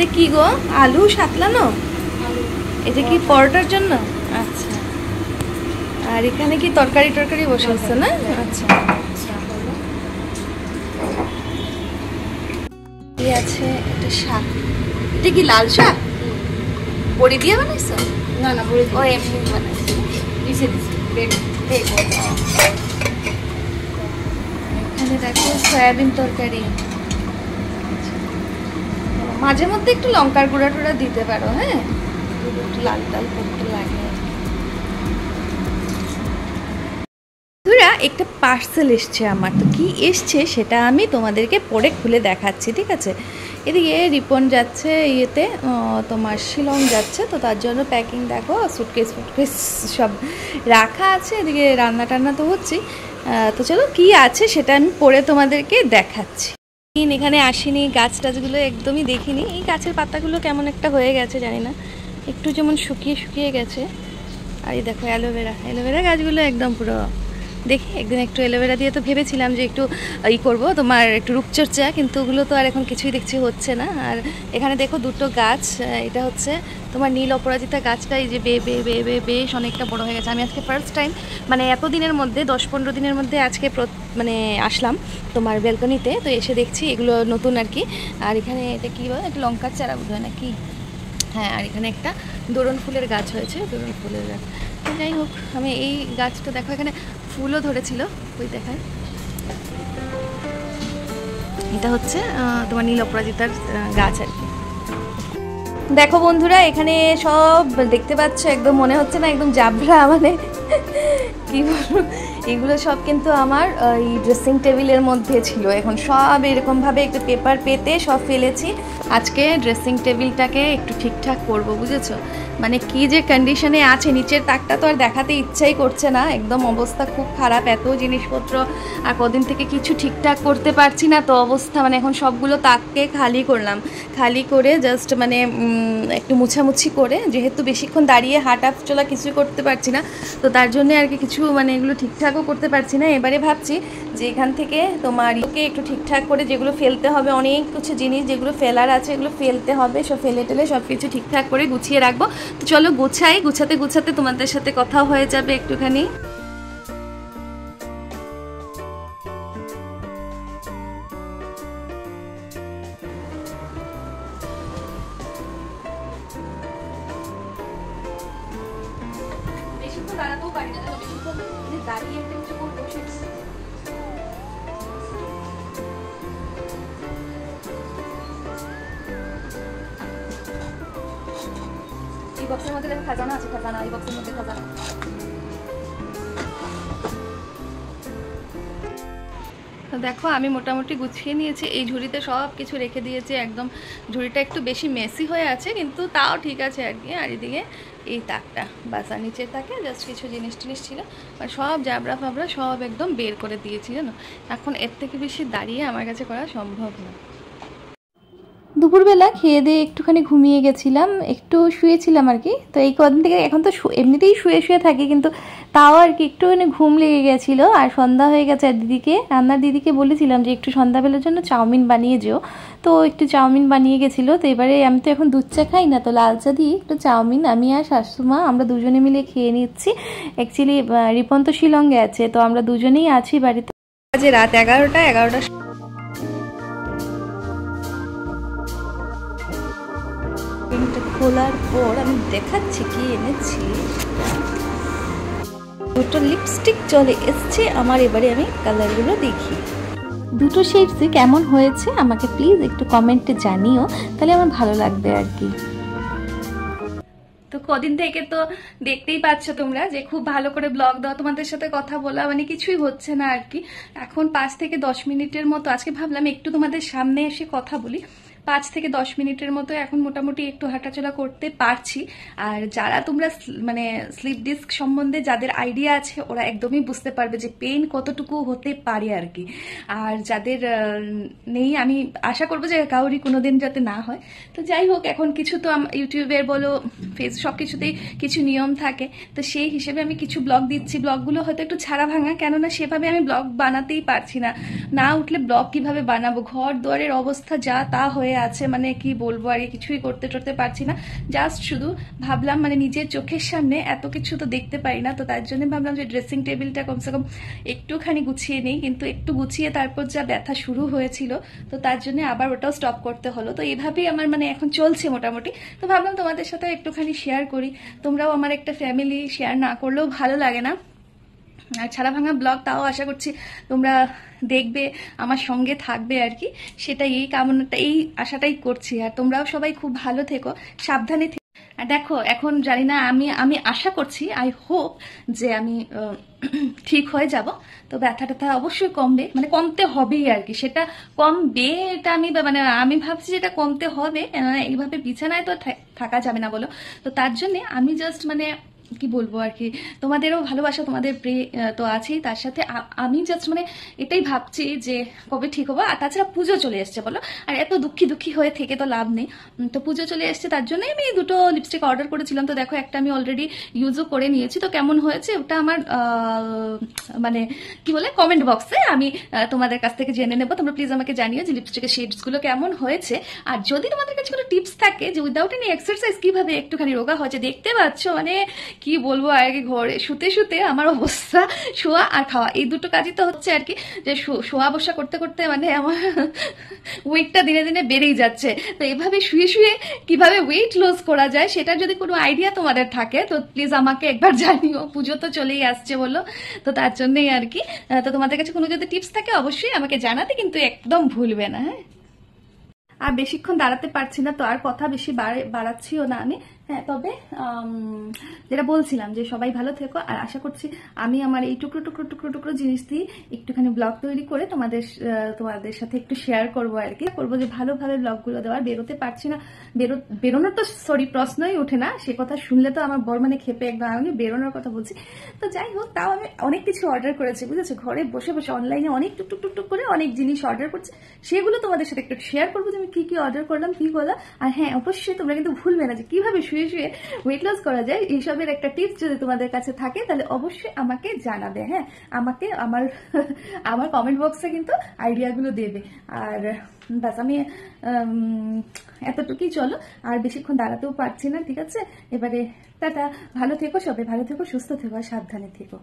এটা কি গো, আলু সাতলানো? এটা কি পরোটার জন্য? আচ্ছা। আর এখানে কি তরকারি টরকারি বসে হচ্ছে না? আচ্ছা। এই আছে এটা শাক। এটা কি লাল শাক? বড়ি দিয়ে বানাইছো? না না, বড়ি ও এমনি বানাইছো? দিছে এখানে দেখো সয়াবিন তরকারি। মাঝে মধ্যে একটু লঙ্কার গুঁড়া টুড়া দিতে পারো, হ্যাঁ, একটু লাল লাল করতে লাগে। একটা পার্সেল এসছে আমার, তো কি এসছে সেটা আমি তোমাদেরকে পরে খুলে দেখাচ্ছি, ঠিক আছে? এদিকে রিপন যাচ্ছে ইয়েতে, তোমার শিলং যাচ্ছে, তো তার জন্য প্যাকিং দেখো, সুটকেস ফুটকেস সব রাখা আছে। এদিকে রান্না টান্না তো হচ্ছেই। তো চলো কি আছে সেটা আমি পরে তোমাদেরকে দেখাচ্ছি। এখানে আসিনি, গাছ টাছগুলো একদমই দেখিনি। এই গাছের পাতাগুলো কেমন একটা হয়ে গেছে জানি না, একটু যেমন শুকিয়ে শুকিয়ে গেছে। আর এই দেখো অ্যালোভেরা, অ্যালোভেরা গাছগুলো একদম পুরো। দেখি একদিন একটু অ্যালোভেরা দিয়ে তো ভেবেছিলাম যে একটু ই করবো, তোমার একটু রূপচর্চা, কিন্তু ওগুলো তো আর এখন কিছুই দেখছি হচ্ছে না। আর এখানে দেখো দুটো গাছ, এটা হচ্ছে তোমার নীল অপরাজিতা গাছটা, এই যে বেশ অনেকটা বড় হয়ে গেছে। আমি আজকে ফার্স্ট টাইম, মানে এত দিনের মধ্যে 10-15 দিনের মধ্যে আজকে মানে আসলাম তোমার ব্যালকনিতে, তো এসে দেখছি এগুলো নতুন আর কি। আর এখানে এটা কী বলে, একটা লঙ্কার চারা বোধ হয় নাকি, হ্যাঁ। আর এখানে একটা দোরণ ফুলের গাছ হয়েছে, দোরণ ফুলের গাছ। যাই হোক, আমি এই গাছটা দেখো এখানে ফুলও ধরেছিল, ওই দেখায়। এটা হচ্ছে তোমার নীল অপরাজিতার গাছ আর কি। দেখো বন্ধুরা, এখানে সব দেখতে পাচ্ছ, একদম মনে হচ্ছে না একদম জাবরা, মানে কি বলবো, এগুলো সব কিন্তু আমার এই ড্রেসিং টেবিলের মধ্যে ছিল। এখন সব এরকমভাবে একটু পেপার পেতে সব ফেলেছি। আজকে ড্রেসিং টেবিলটাকে একটু ঠিকঠাক করবো, বুঝেছো? মানে কি যে কন্ডিশনে আছে, নিচের তাকটা তো আর দেখাতে ইচ্ছাই করছে না, একদম অবস্থা খুব খারাপ, এত জিনিসপত্র। আর কদিন থেকে কিছু ঠিকঠাক করতে পারছি না, তো অবস্থা মানে এখন সবগুলো তাককে খালি করলাম, খালি করে জাস্ট মানে একটু মুছামুছি করে, যেহেতু বেশিক্ষণ দাঁড়িয়ে হাঁটা চলা কিছুই করতে পারছি না, তো তার জন্য আর কি কিছু মানে এগুলো ঠিকঠাকও করতে পারছি না। এবারে ভাবছি যে এখান থেকে তোমার ওকে একটু ঠিকঠাক করে, যেগুলো ফেলতে হবে, অনেক কিছু জিনিস যেগুলো ফেলার আছে এগুলো ফেলতে হবে, সব ফেলে টেলে সব কিছু ঠিকঠাক করে গুছিয়ে রাখবো। তো চলো গুছাই, গুছাতে গুছাতে তোমাদের সাথে কথা হয়ে যাবে একটুখানি। দাঁড়াতেও পারি না, দাঁড়িয়ে একটা কিছু করবো সেটা। এই বক্সের মধ্যে দেখো খাজানা আছে, খাজানা, এই বক্সের মধ্যে খাজানা। তো দেখো আমি মোটামুটি গুছিয়ে নিয়েছি, এই ঝুড়িতে সব কিছু রেখে দিয়েছি, একদম ঝুড়িটা একটু বেশি মেসি হয়ে আছে কিন্তু তাও ঠিক আছে আর কি। আর এদিকে এই তাকটা বাসা, নিচের তাকে জাস্ট কিছু জিনিস টিনিস ছিল, আর সব জাবরা ফাবরা সব একদম বের করে দিয়েছি জানো। এখন এর থেকে বেশি দাঁড়িয়ে আমার কাছে করা সম্ভব না। দুপুরবেলা খেয়ে দিয়ে একটুখানি ঘুমিয়ে গেছিলাম, একটু শুয়েছিলাম আর কি। তো এই কদিন থেকে এখন তো এমনিতেই শুয়ে শুয়ে থাকি, কিন্তু তাও আর কি একটুখানি ঘুম লেগে গেছিলো। আর সন্ধ্যা হয়ে গেছে, আর দিদিকে, রান্নার দিদিকে বলেছিলাম যে একটু সন্ধ্যাবেলার জন্য চাউমিন বানিয়ে যেও, তো একটু চাউমিন বানিয়ে গেছিলো। তো এবারে আমি তো এখন দুধ চা খাই না, তো লাল চা দিয়ে একটু চাউমিন আমি আর শাশুমা আমরা দুজনে মিলে খেয়ে নিচ্ছি। অ্যাকচুয়ালি রিপন তো শিলংয়ে আছে, তো আমরা দুজনেই আছি বাড়িতে। আজ রাত 11টা। খোলার পর আমি দেখাচ্ছি কি এনেছি। দুটো লিপস্টিক চলে এসছে আমার, এবারে আমি কালারগুলো দেখি। দুটো শেডসই কেমন হয়েছে আমাকে প্লিজ একটু কমেন্টে জানিও, তাহলে আমার ভালো লাগবে আর কি। তো কদিন থেকে তো দেখতেই পাচ্ছ তোমরা যে খুব ভালো করে ব্লগ দাও, তোমাদের সাথে কথা বলা মানে কিছুই হচ্ছে না আর কি। এখন 5 থেকে 10 মিনিটের মতো আজকে ভাবলাম একটু তোমাদের সামনে এসে কথা বলি। 5 থেকে 10 মিনিটের মতো এখন মোটামুটি একটু হাঁটাচলা করতে পারছি। আর যারা তোমরা মানে স্লিপ ডিস্ক সম্বন্ধে যাদের আইডিয়া আছে ওরা একদমই বুঝতে পারবে যে পেইন কতটুকু হতে পারে আর কি। আর যাদের নেই আমি আশা করবো যে কাউরই কোনোদিন যাতে না হয়। তো যাই হোক, এখন কিছু তো ইউটিউবের বলো ফেস সব কিছুতেই কিছু নিয়ম থাকে, তো সেই হিসেবে আমি কিছু ব্লগ দিচ্ছি। ব্লগগুলো হয়তো একটু ছাড়া ভাঙা, কেননা সেভাবে আমি ব্লগ বানাতেই পারছি না, না উঠলে ব্লগ কিভাবে বানাবো, ঘর দুয়ারের অবস্থা যা তা হয়ে হয়ে আছে, মানে কি বলবো, আর কিছুই করতে টরতে পারছি না। জাস্ট শুধু ভাবলাম মানে নিজের চোখের সামনে এত কিছু তো দেখতে পাই না, তো তার জন্য ভাবলাম যে ড্রেসিং টেবিলটা কমসে কম একটুখানি গুছিয়ে নেই, কিন্তু একটু গুছিয়ে তারপর যা ব্যথা শুরু হয়েছিল, তো তার জন্য আবার ওটাও স্টপ করতে হলো। তো এইভাবেই আমার মানে এখন চলছে মোটামুটি। তো ভাবলাম তোমাদের সাথে একটুখানি শেয়ার করি, তোমরাও আমার একটা ফ্যামিলি, শেয়ার না করলেও ভালো লাগে না। আর ছাড়া ভাঙা ব্লগ তাও আশা করছি তোমরা দেখবে, আমার সঙ্গে থাকবে আর কি, সেটাই, এই কামনাটা, এই আশাটাই করছি। আর তোমরাও সবাই খুব ভালো থেকো, সাবধানে থেকো। আর দেখো এখন জানি না, আমি আমি আশা করছি, আই হোপ যে আমি ঠিক হয়ে যাব। তো ব্যথা ট্যাথা অবশ্যই কমবে, মানে কমতে হবেই আর কি, সেটা কমবে এটা আমি মানে আমি ভাবছি যেটা কমতে হবে, কেননা এইভাবে বিছানায় তো থাকা যাবে না বলো। তো তার জন্যে আমি জাস্ট মানে কি বলবো আর কি, তোমাদেরও ভালোবাসা, তোমাদের তো আছেই, তার সাথে আমি জাস্ট মানে এটাই ভাবছি যে কবে ঠিক হবো। আর তাছাড়া পুজো চলে এসছে বলো, আর এত দুঃখী দুঃখী হয়ে থেকে তো লাভ নেই। তো পুজো চলে এসছে, তার জন্যই আমি দুটো লিপস্টিক অর্ডার করেছিলাম। তো দেখো একটা আমি অলরেডি ইউজও করে নিয়েছি, তো কেমন হয়েছে ওটা আমার মানে কি বলে কমেন্ট বক্সে আমি তোমাদের কাছ থেকে জেনে নেবো। তোমরা প্লিজ আমাকে জানিও যে লিপস্টিকের শেডসগুলো কেমন হয়েছে। আর যদি তোমাদের কাছে কোনো টিপস থাকে যে উইদাউট এনি এক্সারসাইজ কিভাবে একটুখানি রোগা হয়েছে, দেখতে পাচ্ছ মানে কি বলবো, আগে ঘরে শুতে শুতে আমার অবস্থা, শোয়া আর খাওয়া এই দুটো কাজই তো হচ্ছে আর কি, যে শোয়া বসা করতে করতে মানে আমার ওয়েটটা দিনে দিনে বেড়েই যাচ্ছে। তো এভাবে শুয়ে শুয়ে কিভাবে ওয়েট লস করা যায়, সেটার যদি কোনো আইডিয়া তোমাদের থাকে তো প্লিজ আমাকে একবার জানিও। পুজো তো চলেই আসছে বলো, তো তার জন্যই আর কি। তো তোমাদের কাছে কোনো যদি টিপস থাকে অবশ্যই আমাকে জানাতে কিন্তু একদম ভুলবে না, হ্যাঁ। আর বেশিক্ষণ দাঁড়াতে পারছি না, তো আর কথা বেশি বাড়াচ্ছিও না আমি। হ্যাঁ, তবে যেটা বলছিলাম যে সবাই ভালো থেকো, আর আশা করছি আমি আমার এই টুকরো টুকরো টুকরো টুকরো জিনিস দিয়ে একটুখানি ব্লগ তৈরি করে তোমাদের সাথে একটু শেয়ার করবো আর কি, করবো যে ভালোভাবে ব্লগগুলো দেওয়ার। বেরোতে পারছি না, বেরোনোর তো প্রশ্নই ওঠে না, সে কথা শুনলে তো আমার বর মানে খেপে একদম, আমি বেরোনোর কথা বলছি। তো যাই হোক, তাও আমি অনেক কিছু অর্ডার করেছি বুঝেছো, ঘরে বসে বসে অনলাইনে অনেক টুকটুক টুকটুক করে অনেক জিনিস অর্ডার করছি, সেগুলো তোমাদের সাথে একটু শেয়ার করবো যে আমি কি কি অর্ডার করলাম, কি করলাম। আর হ্যাঁ, অবশ্যই তোমরা কিন্তু ভুলবে না যে কিভাবে শুয়ে শুয়ে ওয়েট লস করা যায়, এইসবের একটা টিপস যদি তোমাদের কাছে থাকে তাহলে অবশ্যই আমাকে জানাবে। হ্যাঁ, আমাকে আমার কমেন্ট বক্সে কিন্তু আইডিয়াগুলো দেবে। আর বাস আমি এতটুকুই, চলো আর বেশিক্ষণ দাঁড়াতেও পারছি না, ঠিক আছে। এবারে টাটা, ভালো থেকো সবাই, ভালো থেকো, সুস্থ থেকো আর সাবধানে থেকো।